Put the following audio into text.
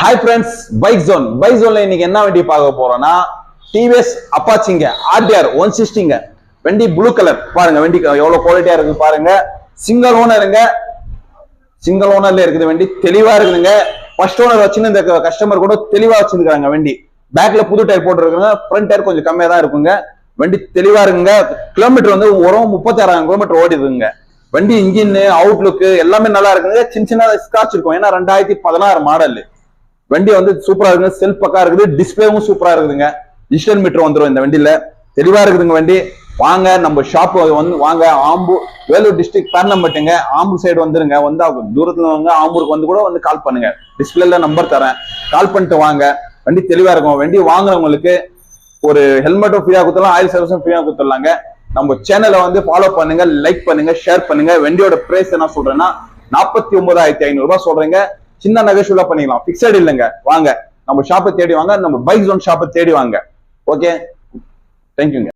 Hi friends, bike ஜோன்ல இன்னைக்கு என்ன வண்டி பார்க்க போறோம்னா டிவிஎஸ் அப்பாச்சிங்க ஆர்டிஆர் 160ங்க வண்டி ப்ளூ கலர். பாருங்க வண்டி எவ்வளவு குவாலிட்டியா இருக்கு பாருங்க. சிங்கிள் ஓனர்ல இருக்குது வண்டி, தெளிவா இருக்குதுங்க. ஃபர்ஸ்ட் ஓனர் வச்சுன்னு இந்த கஸ்டமர் கூட தெளிவா வச்சிருக்காங்க. வண்டி பேக்ல புது டயர் போட்டுருக்காங்க, ஃப்ரண்ட் டயர் கொஞ்சம் கம்மியா தான் இருக்குங்க. வண்டி தெளிவா இருக்குங்க. கிலோமீட்டர் வந்து 36,000 கிலோமீட்டர் ஓடி இருக்குங்க. வண்டி இன்ஜின் அவுட்லுக் எல்லாமே நல்லா இருக்குங்க. சின்ன ஸ்கிராட்ச் இருக்கும், ஏன்னா 2016 மாடல். வண்டி வந்து சூப்பரா இருக்குங்க, செல்ஃப் பக்கா இருக்குது, டிஸ்பிளேவும் சூப்பரா இருக்குதுங்க. டிஜிட்டல் மீட்டர் வந்துடும் இந்த வண்டியில, தெளிவா இருக்குதுங்க வண்டி. வாங்க நம்ம ஷாப் வந்து வாங்க. வேலூர் டிஸ்ட்ரிக்ட் பேர்னம்பட்டுங்க, ஆம்பூர் சைடு வந்துருங்க. வந்து தூரத்துல வாங்க, ஆம்பூருக்கு வந்து கூட வந்து கால் பண்ணுங்க. டிஸ்பிளேல நம்பர் தரேன், கால் பண்ணிட்டு வாங்க. வண்டி தெளிவா இருக்கும். வண்டி வாங்குறவங்களுக்கு ஒரு ஹெல்மெட்டும் ஃப்ரீயா கொடுத்துடலாம், ஆயில் சர்வீஸும் ஃப்ரீயா கொடுத்துடலாங்க. நம்ம சேனலை வந்து ஃபாலோ பண்ணுங்க, லைக் பண்ணுங்க, ஷேர் பண்ணுங்க. வண்டியோட பிரைஸ் என்ன சொல்றேன்னா 49,500 ரூபாய் சொல்றேங்க. சின்ன நகைச்சுவலா பண்ணிக்கலாம், பிக்சட் இல்லைங்க. வாங்க நம்ம ஷாப்பை தேடி வாங்க, நம்ம பைக் ஜோன் ஷாப்பை தேடி வாங்க. ஓகே, தேங்க்யூங்க.